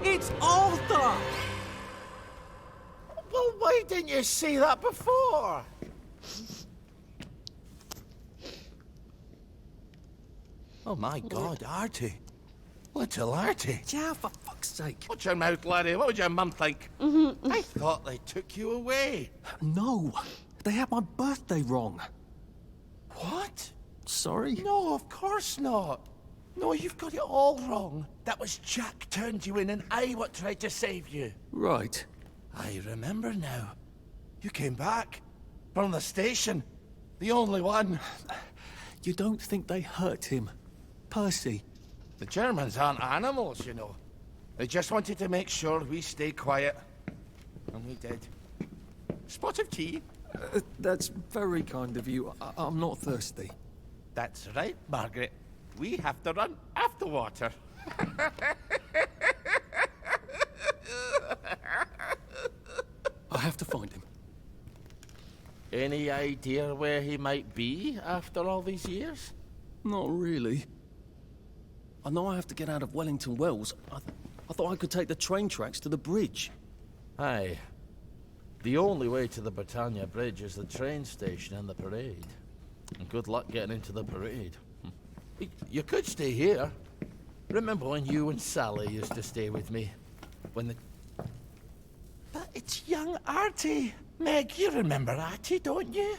It's Arthur! Well, why didn't you say that before? Oh my God, Artie. Little Artie. Yeah, for fuck's sake. Watch your mouth, laddie. What would your mum think? I thought they took you away. No, they had my birthday wrong. What? Sorry? No, of course not. No, you've got it all wrong. That was Jack turned you in and I what tried to save you. Right. I remember now. You came back. From the station. The only one. You don't think they hurt him? Percy? The Germans aren't animals, you know. They just wanted to make sure we stay quiet. And we did. Spot of tea? That's very kind of you. I'm not thirsty. That's right, Margaret. We have to run after water. I have to find him. Any idea where he might be after all these years? Not really. I know I have to get out of Wellington Wells. I thought I could take the train tracks to the bridge. Aye. The only way to the Britannia Bridge is the train station and the parade. And good luck getting into the parade. You could stay here. Remember when you and Sally used to stay with me? When the... But it's young Artie. Meg, you remember Artie, don't you?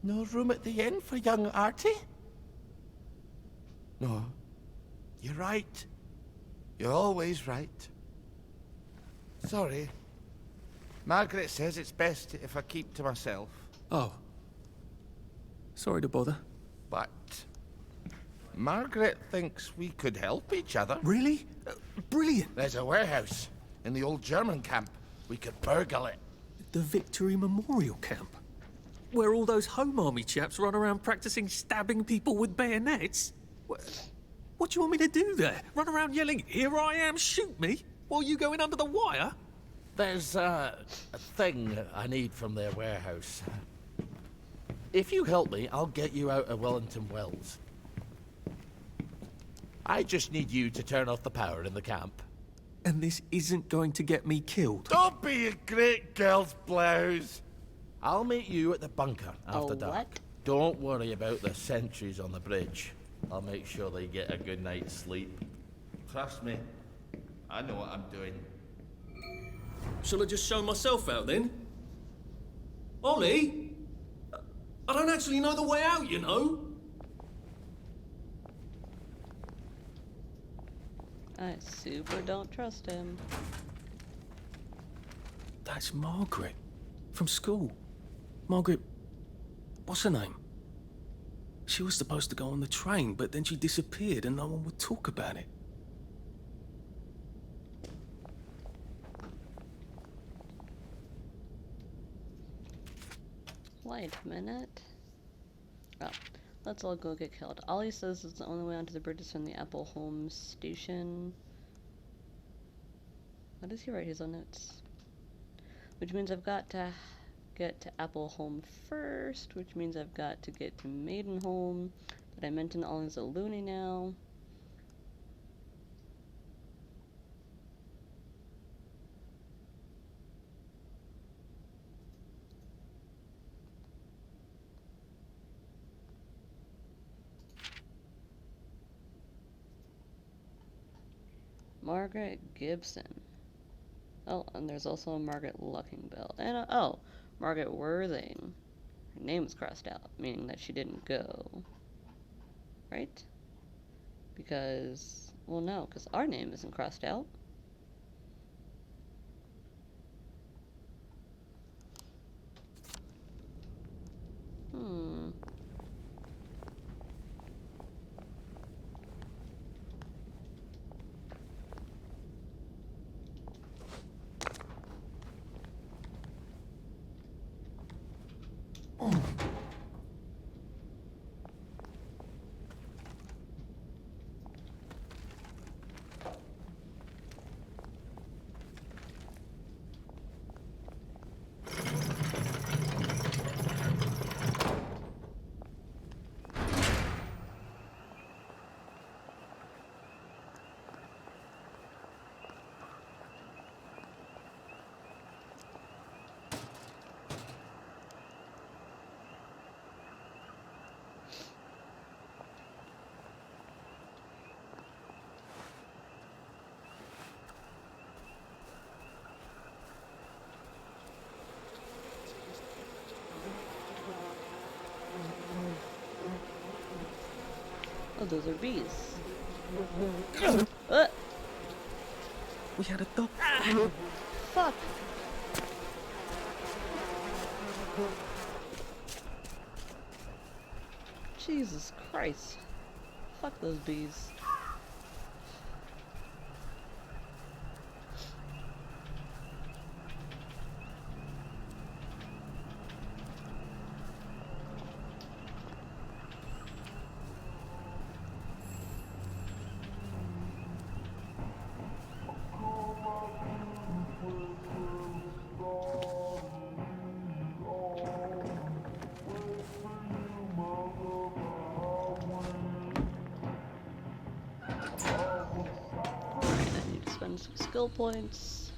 No room at the inn for young Artie? No. You're right. You're always right. Sorry. Margaret says it's best if I keep to myself. Oh. Sorry to bother. But Margaret thinks we could help each other. Really? Brilliant. There's a warehouse in the old German camp. We could burgle it. The Victory Memorial Camp? Where all those Home Army chaps run around practicing stabbing people with bayonets? What do you want me to do there? Run around yelling, "Here I am, shoot me," while you go in under the wire? There's a thing I need from their warehouse. If you help me, I'll get you out of Wellington Wells. I just need you to turn off the power in the camp. And this isn't going to get me killed. Don't be a great girl's blouse. I'll meet you at the bunker after dark. What? Don't worry about the sentries on the bridge. I'll make sure they get a good night's sleep. Trust me, I know what I'm doing. Shall I just show myself out then? Ollie? I don't actually know the way out, you know. I super don't trust him. That's Margaret. From school. Margaret... what's her name? She was supposed to go on the train, but then she disappeared and no one would talk about it. Wait a minute. Oh, let's all go get killed. Ollie says it's the only way onto the bridge is from the Apple Home Station. What does he write his own notes? Which means I've got to get to Apple Home first, which means I've got to get to Maidenholm. But I mentioned Ollie's a loony now. Margaret Gibson. Oh, and there's also a Margaret Luckingbell. And, oh, Margaret Worthing. Her name's crossed out, meaning that she didn't go. Right? Because, well, no, because our name isn't crossed out. Oh, those are bees. We had a dog. Fuck! Jesus Christ. Fuck those bees. I need to spend some skill points.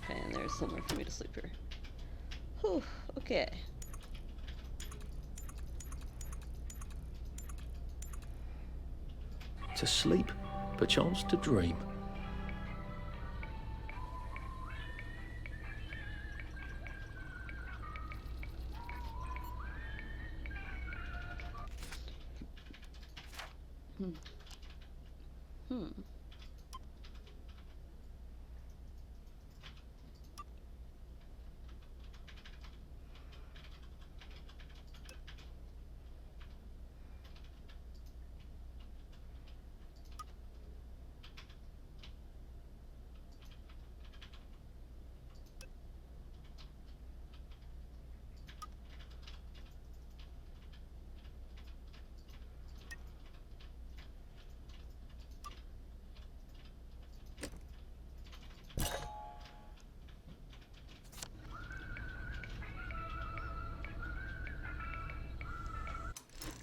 Okay, and there's somewhere for me to sleep here. Whew, okay. To sleep, perchance to dream. Hmm.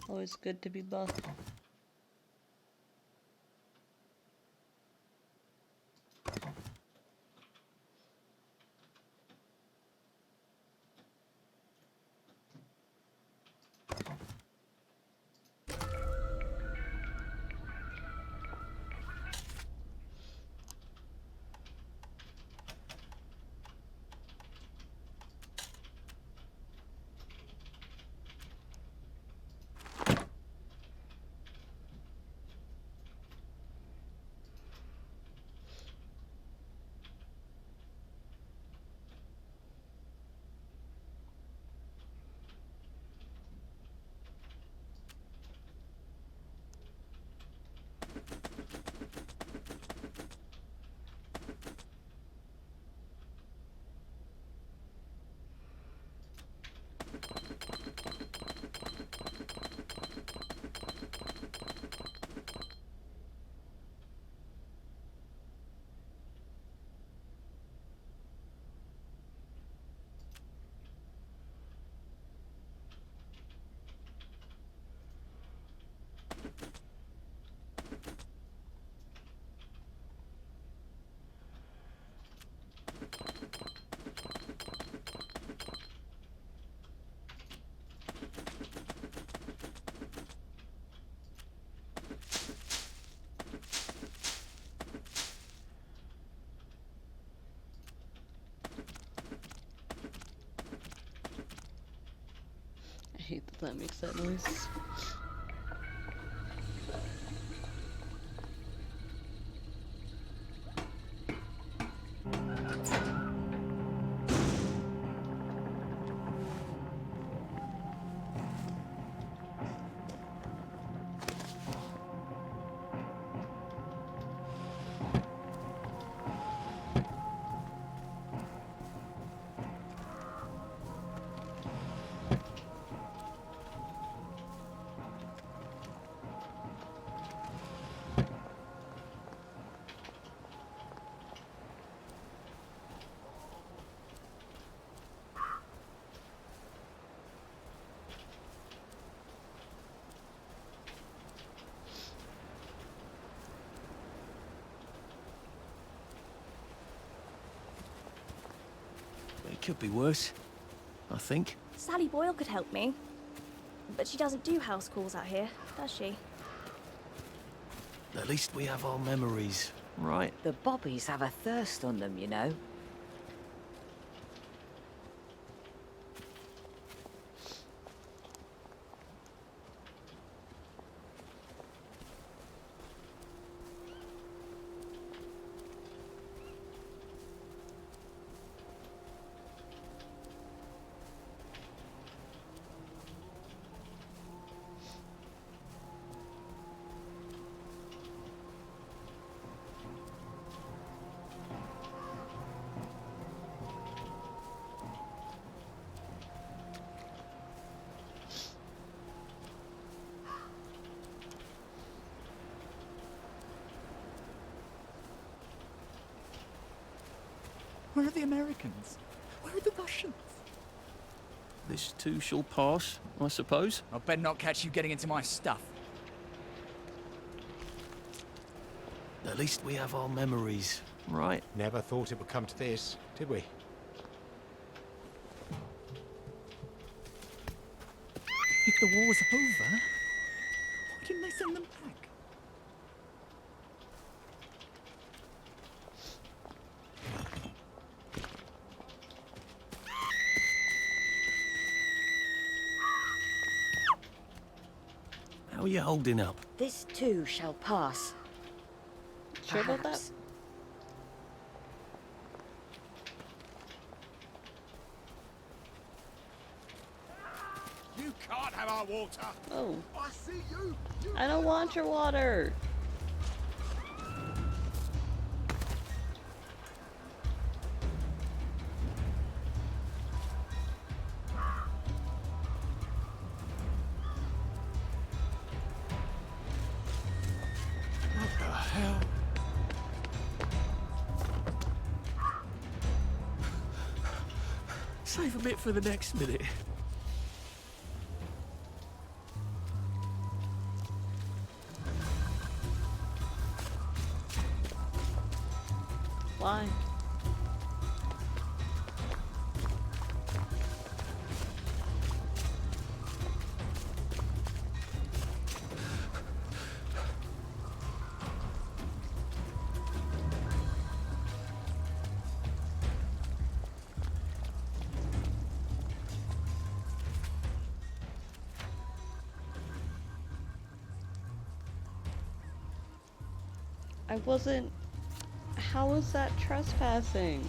Always good to be buff. I hate that that makes that noise. It could be worse, I think. Sally Boyle could help me. But she doesn't do house calls out here, does she? At least we have our memories, right? The bobbies have a thirst on them, you know. Where are the Americans? Where are the Russians? This too shall pass, I suppose. I better not catch you getting into my stuff. At least we have our memories, right? Never thought it would come to this, did we? If the war's over, why didn't they send them back? How are you holding up? This too shall pass. Sure about that? Perhaps. You can't have our water. Oh, I see you. I don't want your water. What the hell? Save a bit for the next minute. Why? I wasn't. How was that trespassing?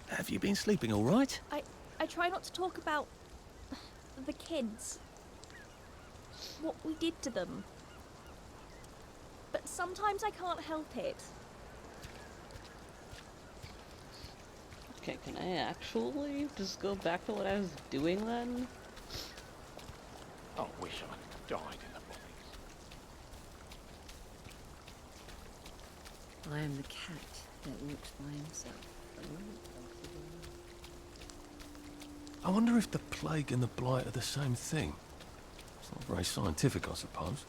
Have you been sleeping all right? I try not to talk about the kids. What we did to them. But sometimes I can't help it. Okay, can I actually just go back to what I was doing then? I wish I'd died in the bombings. I am the cat that walks by himself. I wonder if the plague and the blight are the same thing. It's not very scientific, I suppose.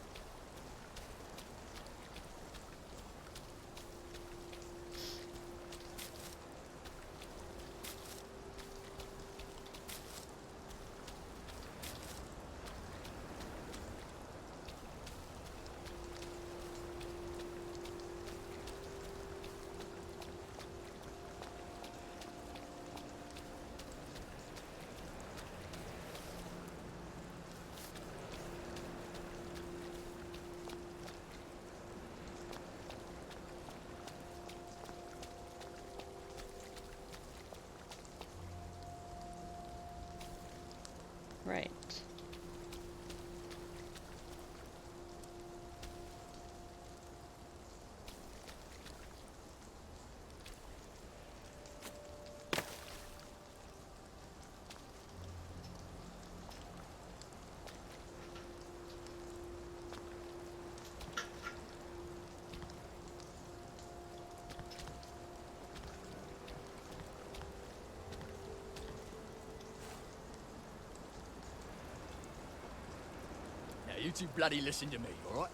Now, you two bloody listen to me, alright?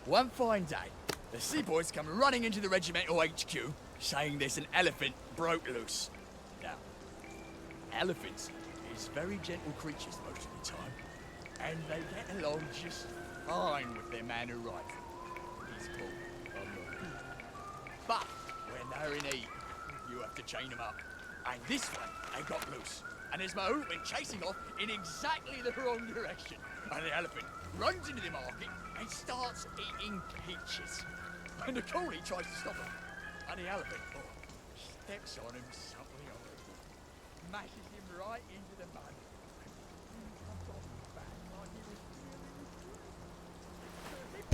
One fine day, the seaboys come running into the regimental HQ, saying there's an elephant broke loose. Now, elephants is very gentle creatures most of the time, and they get along just fine with their man who rides them. He's called a monkey. But when they're in heat, you have to chain them up. And this one, they got loose. And as Mahout went chasing off in exactly the wrong direction. And the elephant runs into the market and starts eating peaches. And the coolie tries to stop him. And the elephant steps on him something on it. Mashes him right into the mud.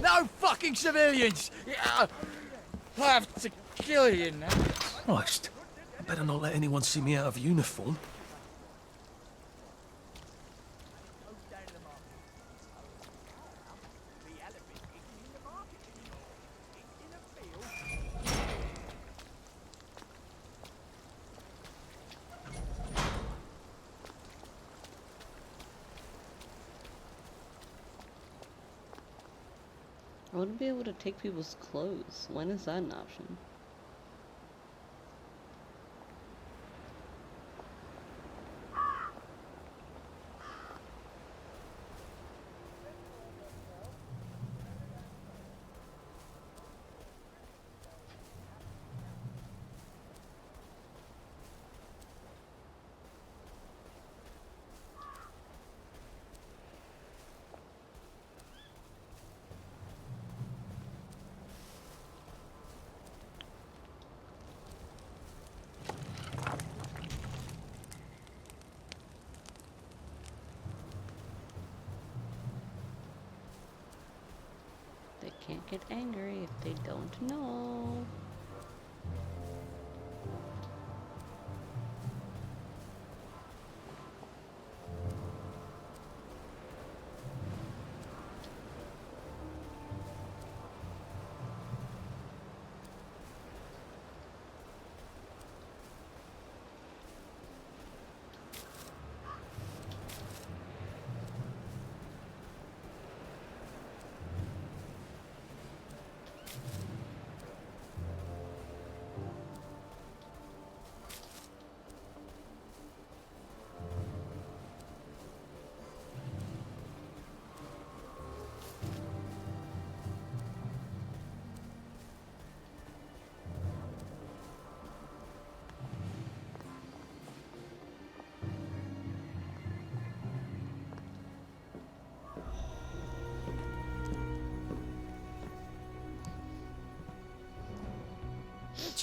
No fucking civilians! Yeah, I have to kill you now. Christ. I better not let anyone see me out of uniform. I wouldn't be able to take people's clothes. When is that an option? They can't get angry if they don't know.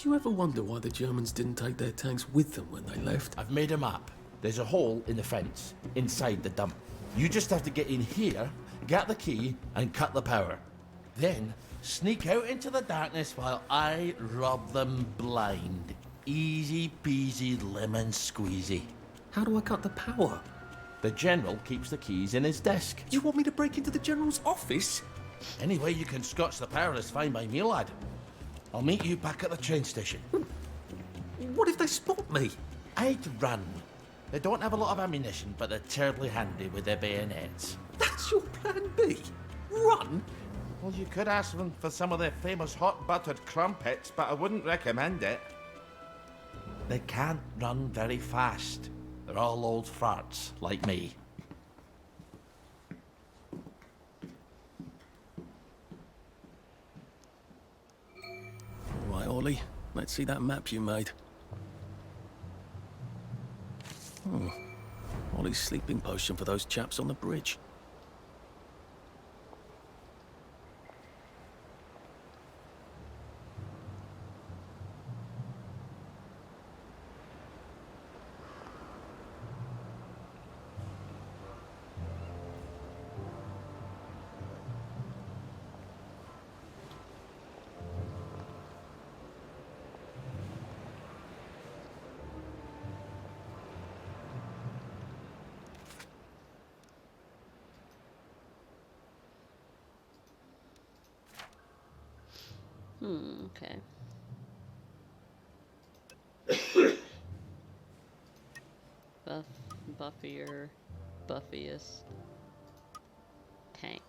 Do you ever wonder why the Germans didn't take their tanks with them when they left? I've made a map. There's a hole in the fence, inside the dump. You just have to get in here, get the key, and cut the power. Then, sneak out into the darkness while I rob them blind. Easy peasy lemon squeezy. How do I cut the power? The General keeps the keys in his desk. You want me to break into the General's office? Any way you can scotch the power is fine by me, lad. I'll meet you back at the train station. What if they spot me? I'd run. They don't have a lot of ammunition, but they're terribly handy with their bayonets. That's your plan B? Run? Well, you could ask them for some of their famous hot buttered crumpets, but I wouldn't recommend it. They can't run very fast. They're all old farts, like me. Right, Ollie. Let's see that map you made. Oh, Ollie's sleeping potion for those chaps on the bridge. Okay. Buffier, buffiest tank.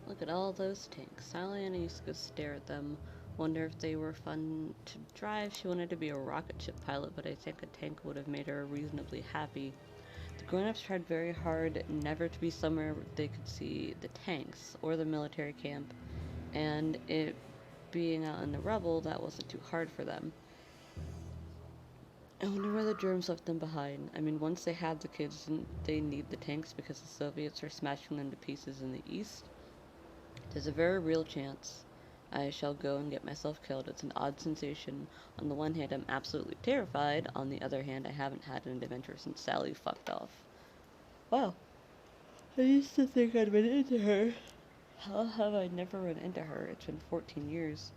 Look at all those tanks. Sally and I used to go stare at them, wonder if they were fun to drive. She wanted to be a rocket ship pilot, but I think a tank would have made her reasonably happy. The grown-ups tried very hard never to be somewhere they could see the tanks or the military camp, and it being out in the rubble, that wasn't too hard for them. I wonder where the germs left them behind. I mean, once they had the kids, didn't they need the tanks because the Soviets were smashing them to pieces in the east? There's a very real chance I shall go and get myself killed. It's an odd sensation. On the one hand, I'm absolutely terrified. On the other hand, I haven't had an adventure since Sally fucked off. Wow. I used to think I'd run into her. How have I never run into her? It's been 14 years.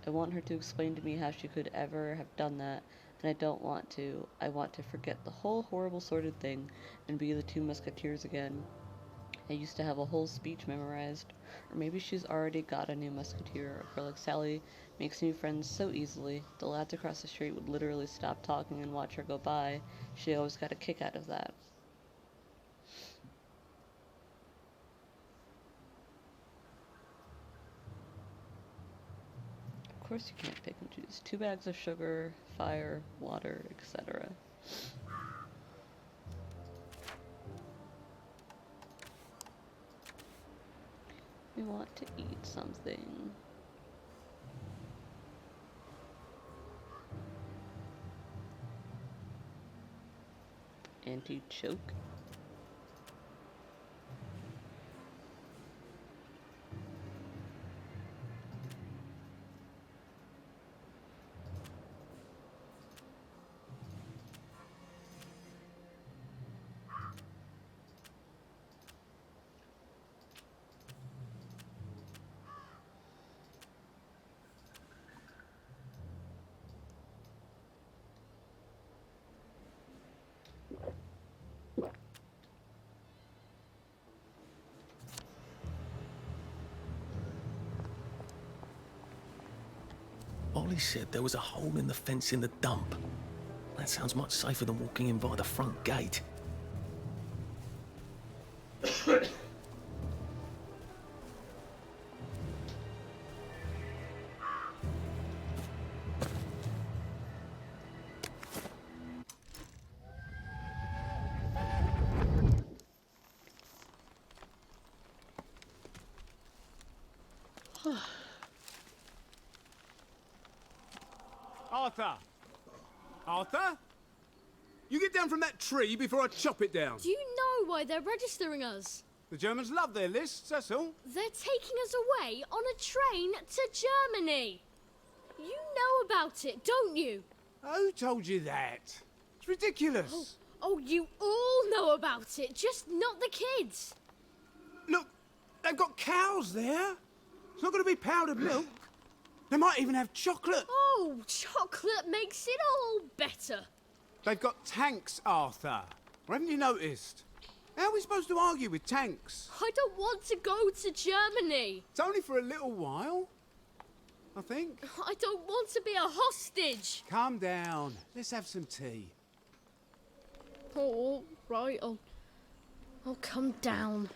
I want her to explain to me how she could ever have done that, and I don't want to. I want to forget the whole horrible sordid thing and be the two musketeers again. I used to have a whole speech memorized. Or maybe she's already got a new musketeer. A girl like Sally makes new friends so easily. The lads across the street would literally stop talking and watch her go by. She always got a kick out of that. Of course you can't pick and choose. 2 bags of sugar, fire, water, etc. We want to eat something. Anti-choke. Ollie said there was a hole in the fence in the dump. That sounds much safer than walking in via the front gate. Arthur! Arthur? You get down from that tree before I chop it down. Do you know why they're registering us? The Germans love their lists, that's all. They're taking us away on a train to Germany. You know about it, don't you? Who told you that? It's ridiculous. Oh, you all know about it, just not the kids. Look, they've got cows there. It's not going to be powdered milk. They might even have chocolate. Oh, chocolate makes it all better. They've got tanks, Arthur. Or haven't you noticed? How are we supposed to argue with tanks? I don't want to go to Germany. It's only for a little while, I think. I don't want to be a hostage. Calm down. Let's have some tea. Oh, right, I'll come down.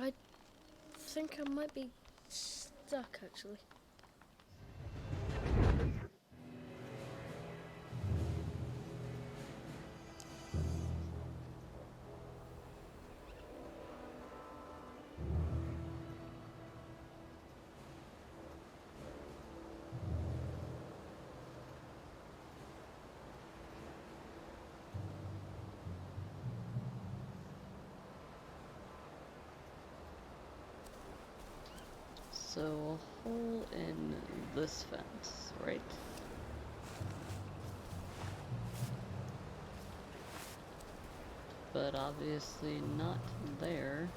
I think I might be stuck, actually. So, a hole in this fence, right? But obviously not there.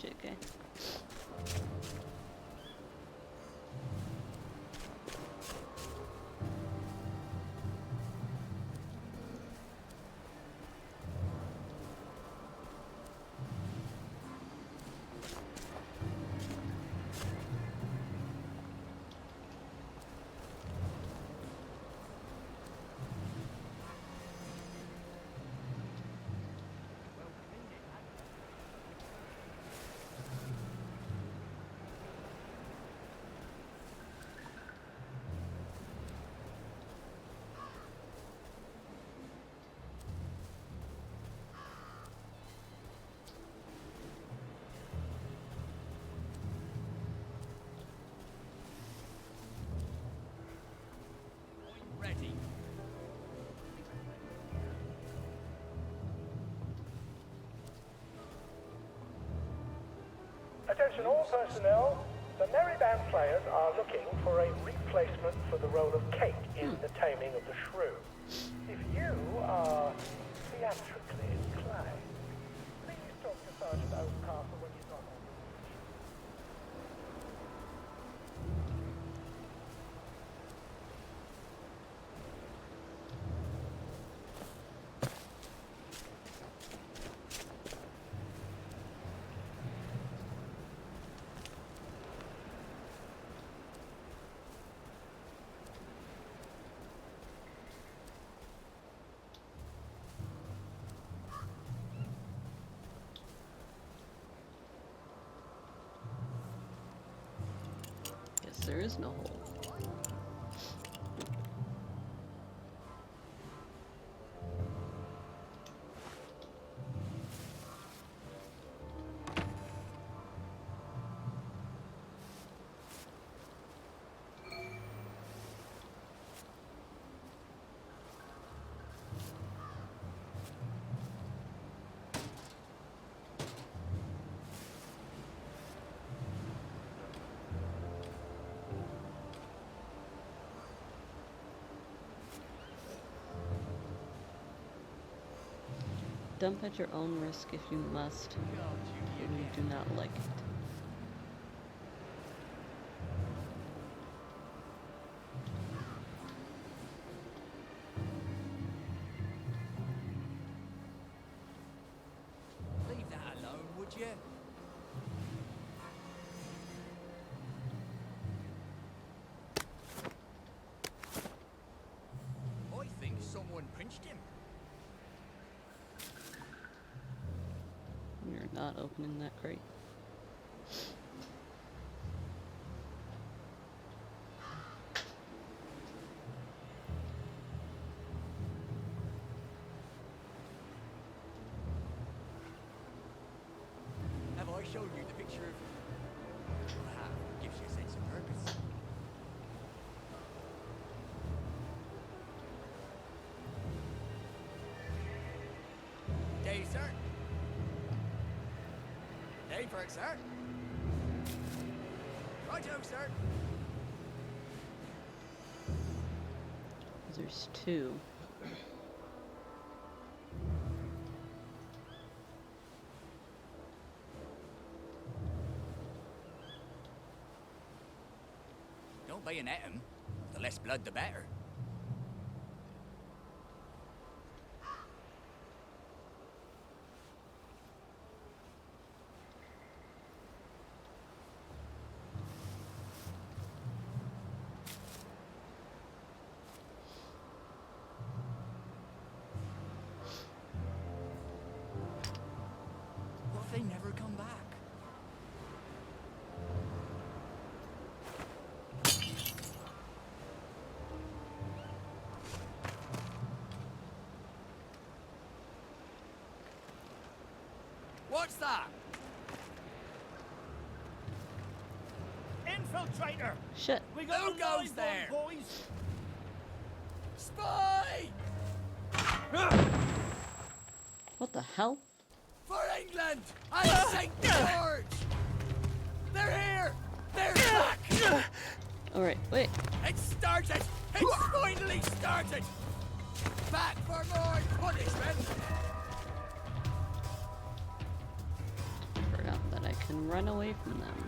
JK. Ready. Attention all personnel. The Merry Band players are looking for a replacement for the role of Kate in The Taming of the Shrew. If you are theatrically inclined, please talk to Sergeant Oldcastle when he's not on. Guess there is no hole. Dump at your own risk if you must, but we do not like it. Leave that alone, would you? I think someone pinched him. You're not opening that crate. Have I shown you the picture of... Wow, gives you a sense of purpose. Day, sir. Day for it, sir. Righto, sir. There's two. Don't bayonet him. The less blood, the better. What have they What's that? Infiltrator! Shit. We got Who a goes live there? one, boys! Spy! What the hell? For England! And St. George! They're here! They're back! Alright, wait. It started! It's finally started! Back for more punishment! Forgot that I can run away from them.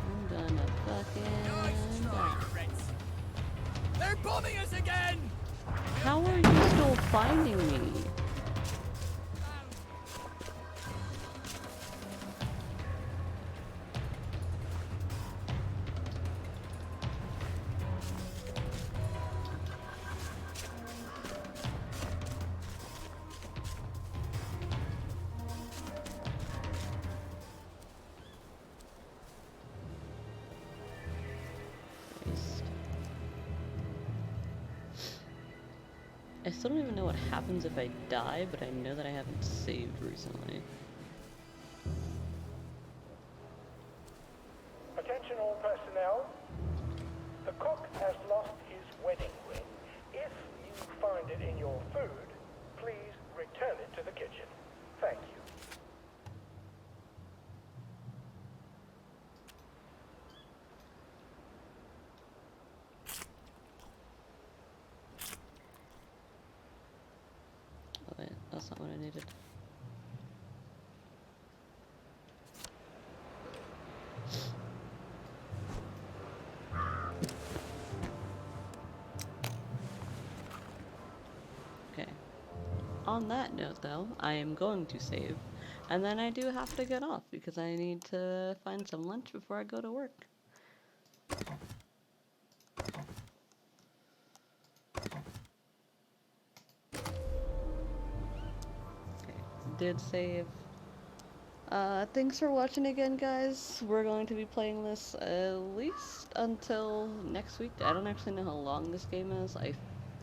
I'm gonna fucking die. They're bombing us again! How are you still finding me? I still don't even know what happens if I die, but I know that I haven't saved recently. Attention all personnel. The cook has lost his wedding ring. If you find it in your food, please return it to the kitchen. Thank you. Oh wait, that's not what I needed. Okay. On that note though, I am going to save, and then I do have to get off because I need to find some lunch before I go to work. Did save. Thanks for watching again, guys. We're going to be playing this at least until next week. I don't actually know how long this game is. I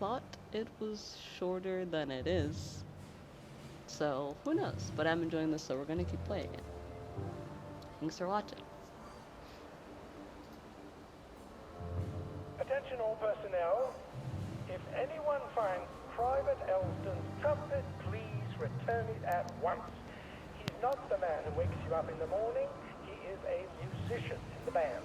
thought it was shorter than it is. So, who knows? But I'm enjoying this, so we're going to keep playing it. Thanks for watching. Attention all personnel. If anyone finds Private Elston's trumpet, please return it at once. He's not the man who wakes you up in the morning. He is a musician in the band.